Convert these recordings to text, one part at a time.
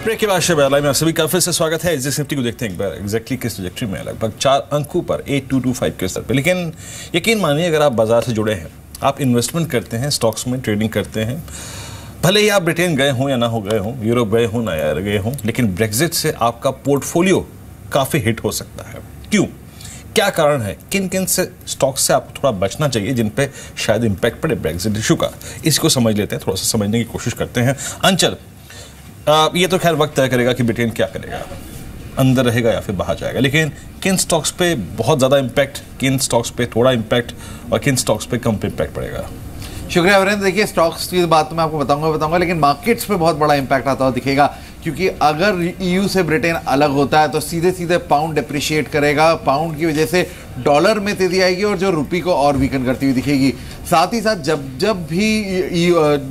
Break के बाद शहबाज में सभी का फिर से स्वागत है। इस निफ्टी को देखते हैं एक बार एग्जैक्टली किस ट्रैजेक्टरी में, लगभग 4 अंकों पर 8225 के स्तर पर। लेकिन यकीन मानिए अगर आप बाजार से जुड़े हैं, आप इन्वेस्टमेंट करते हैं, स्टॉक्स में ट्रेडिंग करते हैं, भले ही आप ब्रिटेन गए हों या ना हो गए हों, यूरोप गए हों ना या गए हों, लेकिन ब्रेक्जिट से आपका पोर्टफोलियो काफ़ी हिट हो सकता है। क्यों, क्या कारण है, किन किन से स्टॉक्स से आपको थोड़ा बचना चाहिए जिन पे शायद इंपैक्ट पड़े ब्रेक्जिट इशू का, इसको समझ लेते हैं, थोड़ा सा समझने की कोशिश करते हैं। अंचल, ये तो खैर वक्त तय करेगा कि ब्रिटेन क्या करेगा, अंदर रहेगा या फिर बाहर जाएगा, लेकिन किन स्टॉक्स पे बहुत ज़्यादा इंपैक्ट, किन स्टॉक्स पे थोड़ा इंपैक्ट और किन स्टॉक्स पे कम इंपैक्ट पड़ेगा? शुक्रिया वीरेंद्र। देखिए, स्टॉक्स की बात तो मैं आपको बताऊंगा, लेकिन मार्केट्स पे बहुत बड़ा इंपैक्ट आता हुआ दिखेगा, क्योंकि अगर ईयू से ब्रिटेन अलग होता है तो सीधे सीधे पाउंड डिप्रिशिएट करेगा। पाउंड की वजह से डॉलर में तेजी आएगी और जो रुपये को और वीकन करती हुई दिखेगी। साथ ही साथ जब भी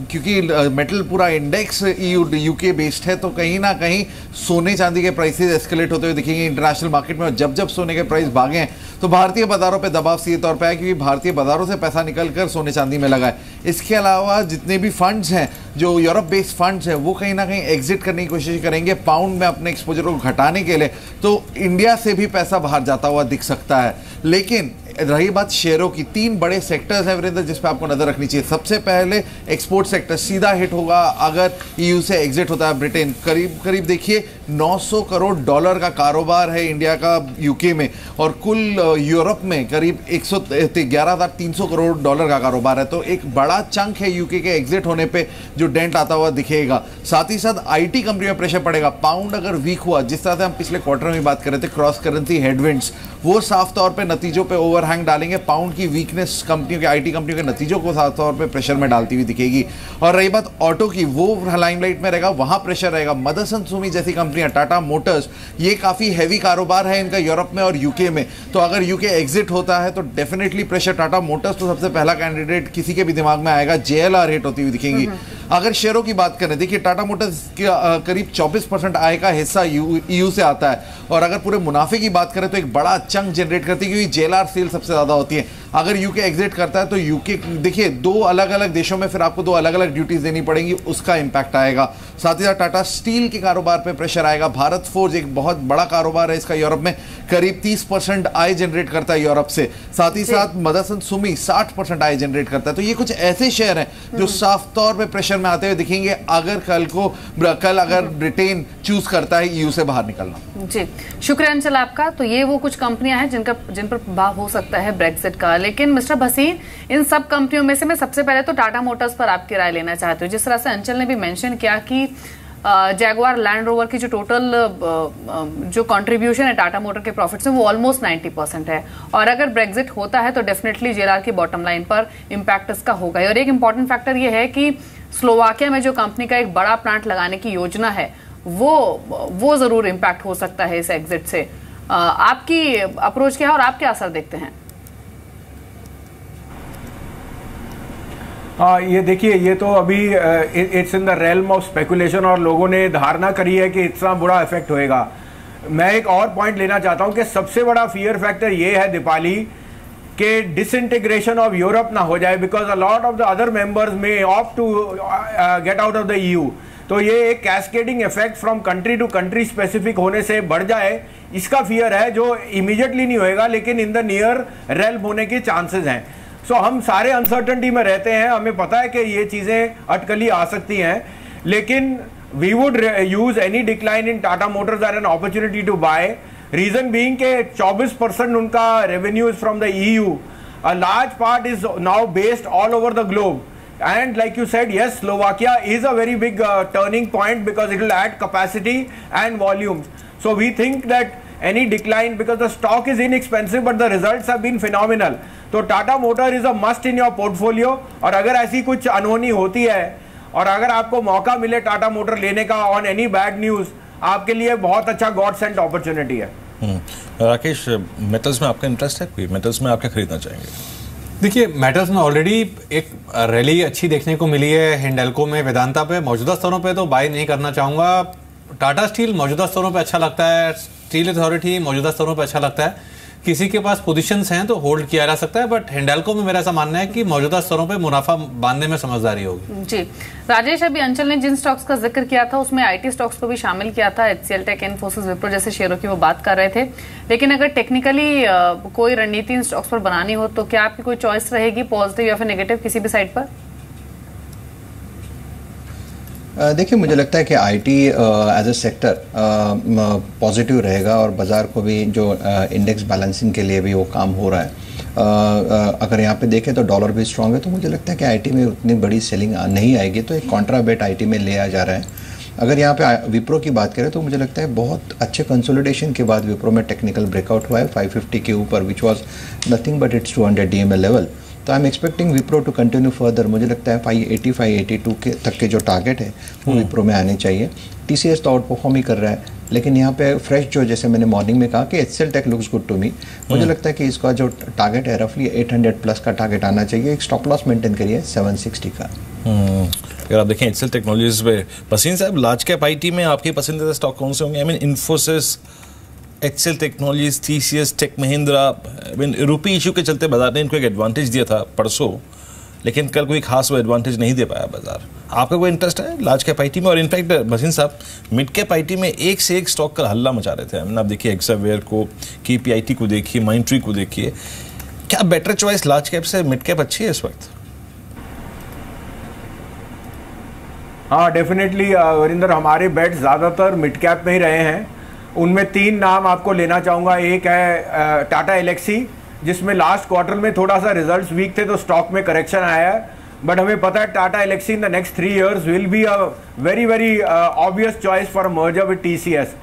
क्योंकि मेटल पूरा इंडेक्स यूके बेस्ड है, तो कहीं ना कहीं सोने चांदी के प्राइसेस एस्केलेट होते हुए दिखेंगे इंटरनेशनल मार्केट में। और जब सोने के प्राइस भागे हैं तो भारतीय बाजारों पे दबाव सीधे तौर पे है, क्योंकि भारतीय बाजारों से पैसा निकल कर सोने चांदी में लगा है। इसके अलावा जितने भी फंड्स हैं, जो यूरोप बेस्ड फंड्स हैं, वो कहीं ना कहीं एग्जिट करने की कोशिश करेंगे पाउंड में अपने एक्सपोजर को घटाने के लिए। तो इंडिया से भी पैसा बाहर जाता हुआ दिख सकता है। लेकिन रही बात शेयरों की, 3 बड़े सेक्टर्स हैं वीरेंद्र जिस पे आपको नजर रखनी चाहिए। सबसे पहले एक्सपोर्ट सेक्टर सीधा हिट होगा अगर ईयू से एग्जिट होता है ब्रिटेन। करीब देखिए 900 करोड़ डॉलर का कारोबार है इंडिया का यूके में, और कुल यूरोप में करीब 11,300 करोड़ डॉलर का कारोबार है। तो एक बड़ा चंक है यूके के एग्जिट होने पे जो डेंट आता हुआ दिखेगा। साथ ही साथ आईटी कंपनी में प्रेशर पड़ेगा। पाउंड अगर वीक हुआ, जिस तरह से हम पिछले क्वार्टर में बात कर रहे थे, क्रॉस करेंसी हेडविंड्स, वो साफ तौर पे नतीजों पे ओवरहैंग डालेंगे। पाउंड की वीकनेस कंपनियों के, आईटी कंपनियों के नतीजों को साफ तौर पे प्रेशर में डालती हुई दिखेगी। और रही बात ऑटो की, वो लाइमलाइट में रहेगा, वहां प्रेशर रहेगा। मदरसन सुमी जैसी कंपनियां, टाटा मोटर्स, ये काफी हैवी कारोबार है इनका यूरोप में और यूके में। तो अगर यूके एग्जिट होता है तो डेफिनेटली प्रेशर, टाटा मोटर्स तो सबसे पहला कैंडिडेट किसी के भी दिमाग में आएगा। जेएलआर हिट होती हुई दिखेंगी। अगर शेयरों की बात करें, देखिए टाटा मोटर्स के करीब 24% आय का हिस्सा ईयू से आता है, और अगर पूरे मुनाफे की बात करें तो एक बड़ा चंक जनरेट करती है, क्योंकि जेएलआर सेल सबसे ज्यादा होती है। अगर यूके एग्जिट करता है तो यूके, देखिए 2 अलग अलग देशों में फिर आपको 2 अलग अलग ड्यूटीज देनी पड़ेंगी, उसका इंपैक्ट आएगा। साथ ही साथ टाटा स्टील के कारोबार पे प्रेशर आएगा। भारत फोर्ज एक बहुत बड़ा कारोबार है इसका यूरोप में, करीब 30% आय जनरेट करता है यूरोप से। साथ ही साथ मदरसन सुमी 60% आय जनरेट करता है। तो ये कुछ ऐसे शेयर हैं जो साफ तौर पे प्रेशर में आते हुए दिखेंगे अगर कल अगर ब्रिटेन चूज करता है ईयू से बाहर निकलना। जी, शुक्रिया अंचल आपका। तो ये वो कुछ कंपनियां हैं जिन पर प्रभाव हो सकता है ब्रेक्जिट का। लेकिन मिस्टर भसीन, इन सब कंपनियों में से मैं सबसे पहले तो टाटा मोटर्स पर आपकी राय लेना चाहती हूँ। जिस तरह से अंचल ने भी मेंशन किया कि जैगुआर लैंड रोवर की जो टोटल जो कंट्रीब्यूशन है टाटा मोटर के प्रॉफिट्स में, वो ऑलमोस्ट 90% है। और अगर ब्रेक्जिट होता है तो डेफिनेटली जेएलआर की बॉटम लाइन पर इंपैक्ट इसका होगा। और एक इंपॉर्टेंट फैक्टर ये है कि स्लोवाकिया में जो कंपनी का एक बड़ा प्लांट लगाने की योजना है, वो जरूर इंपैक्ट हो सकता है इस एग्जिट से। आपकी अप्रोच क्या है और आप क्या असर देखते हैं? ये देखिए, ये तो अभी it's in the realm of speculation, और लोगों ने धारणा करी है कि इतना बुरा इफेक्ट होएगा। मैं एक और पॉइंट लेना चाहता हूं कि सबसे बड़ा फियर फैक्टर ये है दीपाली कि डिसइंटीग्रेशन ऑफ यूरोप ना हो जाए, because a lot of the other members may opt to get out of the EU. तो ये एक cascading effect from country to country specific होने से बढ़ जाए, इसका फियर है, जो इमीडिएटली नहीं होएगा लेकिन इन द नियर रेल्म होने के चांसेस हैं। सो हम सारे अनसर्टेनिटी में रहते हैं, हमें पता है कि ये चीजें अटकली आ सकती हैं, लेकिन we would use any decline in Tata motors as an opportunity to buy. Reason being के 24% उनका revenue is from the EU, a large part is now based all over the globe, and like you said, yes, Slovakia is a very big turning point because it will add capacity and volumes. So we think that any decline, because the stock is inexpensive but the results have been phenomenal, तो Tata motor is a must in your portfolio. और अगर ऐसी कुछ अनहोनी होती है और अगर आपको मौका मिले टाटा मोटर लेने का ऑन एनी बैड न्यूज, आपके लिए बहुत अच्छा गॉड सेंट अपॉर्चुनिटी है। राकेश, मेटल्स में आपका इंटरेस्ट है कोई? मेटल्स में आप क्या खरीदना चाहेंगे? देखिए, मेटल्स में ऑलरेडी एक रैली अच्छी देखने को मिली है। हिंडेल्को में, वेदांता पे मौजूदा स्तरों पे तो बाय नहीं करना चाहूँगा। टाटा स्टील मौजूदा स्तरों पे अच्छा लगता है, स्टील अथॉरिटी मौजूदा स्तरों पे अच्छा लगता है। किसी के पास पोजीशंस हैं तो होल्ड किया जा सकता है, बट हिंडाल्को में मेरा ऐसा मानना है कि मौजूदा स्तरों पे मुनाफा बांधने में समझदारी होगी। जी राजेश, अभी अंचल ने जिन स्टॉक्स का जिक्र किया था उसमें आईटी स्टॉक्स को भी शामिल किया था, HCL टेक, इन्फोसिस, विप्रो जैसे शेयरों की वो बात कर रहे थे। लेकिन अगर टेक्निकली कोई रणनीति इन स्टॉक्स पर बनानी हो तो क्या आपकी कोई चॉइस रहेगी, पॉजिटिव या फिर नेगेटिव, किसी भी साइड पर? देखिए, मुझे लगता है कि IT as a sector positive रहेगा और बाज़ार को भी जो इंडेक्स बैलेंसिंग के लिए भी वो काम हो रहा है। अगर यहाँ पे देखें तो डॉलर भी स्ट्रांग है, तो मुझे लगता है कि आईटी में उतनी बड़ी सेलिंग नहीं आएगी, तो एक कॉन्ट्रा बेट आईटी में ले आ जा रहा है। अगर यहाँ पे विप्रो की बात करें तो मुझे लगता है बहुत अच्छे कंसोलिडेशन के बाद विप्रो में टेक्निकल ब्रेकआउट हुआ है 550 के ऊपर, which was nothing but it's 200 DMA level. तो I am expecting Wipro to continue further. मुझे लगता है 580 582 के तक के जो टारगेट है वो विप्रो में आने चाहिए। TCS तो आउट परफॉर्म ही कर रहा है, लेकिन यहाँ पे फ्रेश जो, जैसे मैंने मॉर्निंग में कहा कि HCL tech looks good to me. मुझे लगता है कि इसका जो टारगेट है रफली 800 प्लस का टारगेट आना चाहिए। एक स्टॉप लॉस मेंटेन करिए 760 का। अगर आप देखें HCL टेक्नोलॉजीज पे, पसीन साहब लार्ज कैप आईटी में आपके पसंदीदा स्टॉक कौन से होंगे? I mean Infosys, HCL technologies, TCS, tech Mahindra. Rupee issue के चलते बाजार ने इनको एक एडवांटेज दिया था परसों, लेकिन कल कोई खास वो एडवांटेज नहीं दे पाया बाजार। आपका कोई इंटरेस्ट है लार्ज कैप आईटी में? और इनफैक्ट भसीन साहब, मिड कैप आईटी में एक से एक स्टॉक का हल्ला मचा रहे थे। आप देखिए एक्सावेयर को, KPIT को देखिए, माइंडट्री को देखिए। क्या बेटर चॉइस लार्ज कैप से मिड कैप अच्छी है इस वक्त? हाँ डेफिनेटली वरिंदर, हमारे बेट ज़्यादातर मिड कैप में ही रहे हैं। उनमें 3 नाम आपको लेना चाहूँगा। एक है टाटा एलेक्सी, जिसमें लास्ट क्वार्टर में थोड़ा सा रिजल्ट्स वीक थे तो स्टॉक में करेक्शन आया है, बट हमें पता है Tata Elxsi in the next 3 years will be a very obvious choice for merger with TCS।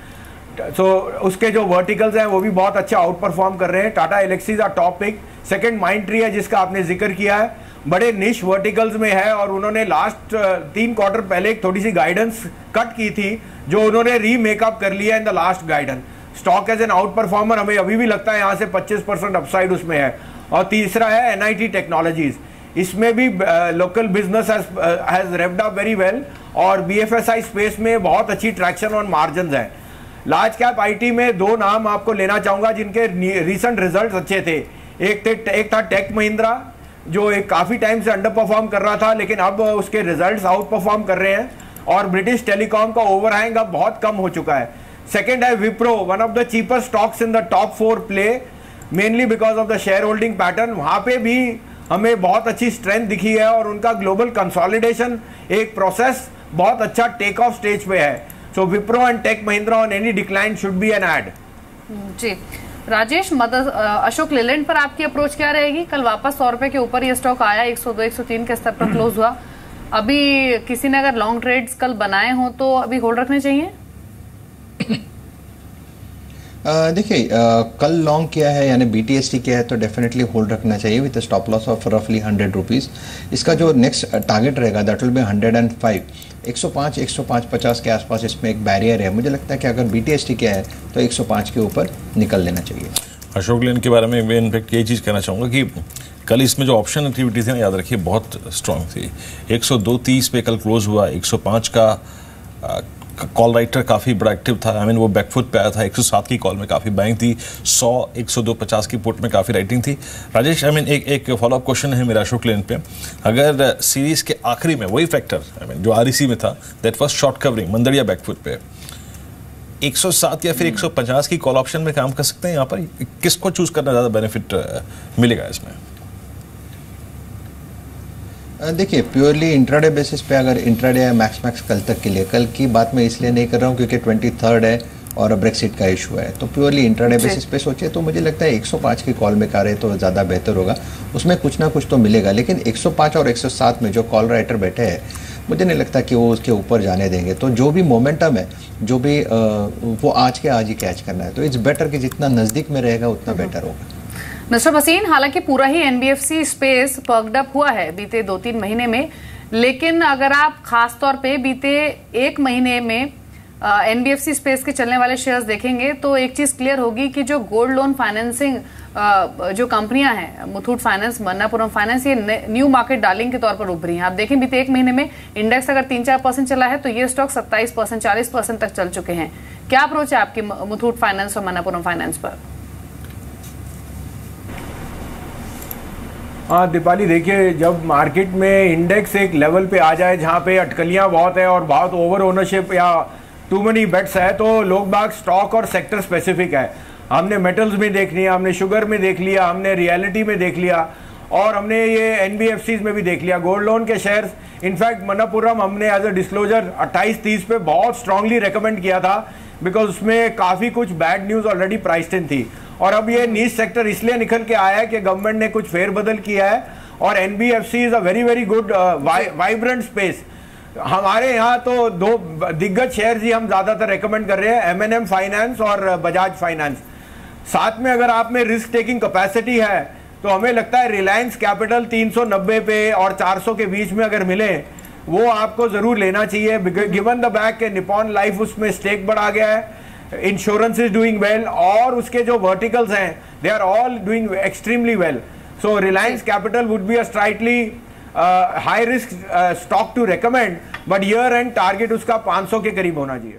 So उसके जो वर्टिकल्स हैं वो भी बहुत अच्छा आउट परफॉर्म कर रहे हैं। Tata Elxsi is a top pick. Second Mindtree है, जिसका आपने जिक्र किया है, बड़े निश वर्टिकल्स में है और उन्होंने लास्ट 3 क्वार्टर पहले एक थोड़ी सी गाइडेंस कट की थी, जो उन्होंने रीमेकअप कर लिया in the last guidance. Stock as an outperformer, हमें अभी भी लगता है यहाँ से 25% अपसाइड उसमें है। और तीसरा है NIT टेक्नोलॉजीज, इसमें भी local business has रेव्ड up very well और BFSI स्पेस में बहुत अच्छी ट्रैक्शन और मार्जिन है। लार्ज कैप आईटी में 2 नाम आपको लेना चाहूंगा जिनके रीसेंट रिजल्ट्स अच्छे थे। एक था टेक महिंद्रा, जो एक काफी टाइम से अंडर परफॉर्म कर रहा था, लेकिन अब उसके रिजल्ट्स आउट परफॉर्म कर रहे हैं और ब्रिटिश टेलीकॉम का ओवरहैंग अब बहुत कम हो चुका है। सेकेंड है Wipro, one of the cheapest stocks in the top 4 play, mainly because of the share holding pattern. वहां पे भी हमें बहुत अच्छी स्ट्रेंथ दिखी है और उनका ग्लोबल कंसोलिडेशन एक प्रोसेस बहुत अच्छा टेक ऑफ स्टेज पे है। So Wipro and Tech Mahindra on any decline should be an add. जी राजेश, अशोक लेलैंड पर आपकी अप्रोच क्या रहेगी? कल वापस 100 रुपए के ऊपर ये स्टॉक आया, 102 103 के स्तर पर क्लोज हुआ। अभी किसी ने अगर लॉन्ग ट्रेड्स कल बनाए हो तो अभी होल्ड रखने चाहिए? देखिए, कल लॉन्ग किया है यानी BTST किया है तो डेफिनेटली होल्ड रखना चाहिए विद स्टॉप लॉस ऑफ रफली 100 रुपीज़। इसका जो नेक्स्ट टारगेट रहेगा दैट विल बी 105, 105 105.50 के आसपास इसमें एक बैरियर है। मुझे लगता है कि अगर BTST किया है तो 105 के ऊपर निकल लेना चाहिए। अशोक लेन के बारे में मैं इनफैक्ट यही चीज़ कहना चाहूँगा कि कल इसमें जो ऑप्शन एक्टिविटी थी ना, याद रखिए बहुत स्ट्रांग थी। 102.30 पे कल क्लोज हुआ, 105 का कॉल राइटर काफ़ी बड़ा एक्टिव था। आई मीन वो बैकफुट पे आया था। 107 की कॉल में काफ़ी बाइंग थी, 100 102.50 की पुट में काफ़ी राइटिंग थी। राजेश, आई मीन एक फॉलोअप क्वेश्चन है मेरा अशोक लेन पे। अगर सीरीज के आखिरी में वही फैक्टर आई मीन जो REC में था, दैट वाज शॉर्ट कवरिंग, मंदड़िया बैकफुट पे, 107 या फिर 150 की कॉल ऑप्शन में काम कर सकते हैं। यहाँ पर किसको चूज करना ज़्यादा बेनिफिट मिलेगा इसमें? देखिए, प्योरली इंट्राडे बेसिस पे अगर इंट्राडे है मैक्स कल तक के लिए, कल की बात मैं इसलिए नहीं कर रहा हूँ क्योंकि 23rd है और ब्रेक्सिट का इशू है, तो प्योरली इंट्राडे बेसिस पे सोचे तो मुझे लगता है 105 की कॉल में करें तो ज़्यादा बेहतर होगा। उसमें कुछ ना कुछ तो मिलेगा, लेकिन 105 और 107 में जो कॉल राइटर बैठे हैं मुझे नहीं लगता कि वो उसके ऊपर जाने देंगे। तो जो भी मोमेंटम है, जो भी वो आज के आज ही कैच करना है, तो इट्स बेटर कि जितना नज़दीक में रहेगा उतना बेटर होगा। मिस्टर भसीन, हालांकि पूरा ही NBFC स्पेस पर्क्ड अप हुआ है बीते 2-3 महीने में, लेकिन अगर आप खास तौर पे बीते 1 महीने में NBFC स्पेस के चलने वाले शेयर्स देखेंगे तो एक चीज क्लियर होगी कि जो गोल्ड लोन फाइनेंसिंग जो कंपनियां हैं, मुथूट फाइनेंस, मन्नापुरम फाइनेंस, ये न्यू मार्केट डार्लिंग के तौर पर उभरी हैं। आप देखें बीते 1 महीने में इंडेक्स अगर 3-4% चला है तो ये स्टॉक 27% 40% तक चल चुके हैं। क्या अप्रोच है आपकी मुथूट फाइनेंस और मन्नापुरम फाइनेंस पर? हाँ दीपाली, देखिए जब मार्केट में इंडेक्स एक लेवल पे आ जाए जहाँ पे अटकलियाँ बहुत है और बहुत ओवर ओनरशिप या टू मनी बेट्स है, तो लोग बाग स्टॉक और सेक्टर स्पेसिफिक है। हमने मेटल्स में देख लिया, हमने शुगर में देख लिया, हमने रियलिटी में देख लिया और हमने ये एनबीएफसीज में भी देख लिया। गोल्ड लोन के शेयर्स, इनफैक्ट मनप्पुरम हमने एज अ डिस्क्लोजर 28-30 पे बहुत स्ट्रांगली रेकमेंड किया था, बिकॉज उसमें काफ़ी कुछ बैड न्यूज़ ऑलरेडी प्राइस्ड इन थी। और अब ये नीच सेक्टर इसलिए निकल के आया है कि गवर्नमेंट ने कुछ फेरबदल किया है और NBFC is a very very good vibrant space. हमारे यहाँ तो दो दिग्गज शेयर्स ही हम ज़्यादातर रेकमेंड कर रहे हैं, एमएनएम फाइनेंस और बजाज फाइनेंस। साथ में अगर आप में रिस्क टेकिंग कैपेसिटी है तो हमें लगता है रिलायंस कैपिटल 390 पे और 400 के बीच में अगर मिले वो आपको ज़रूर लेना चाहिए, गिवन द बैक के निपॉन लाइफ उसमें स्टेक बढ़ा गया है, इंश्योरेंस इज डूइंग वेल और उसके जो वर्टिकल्स हैं they are all doing extremely well. So Reliance capital would be a slightly high risk stock to recommend, but year end target उसका 500 के करीब होना चाहिए।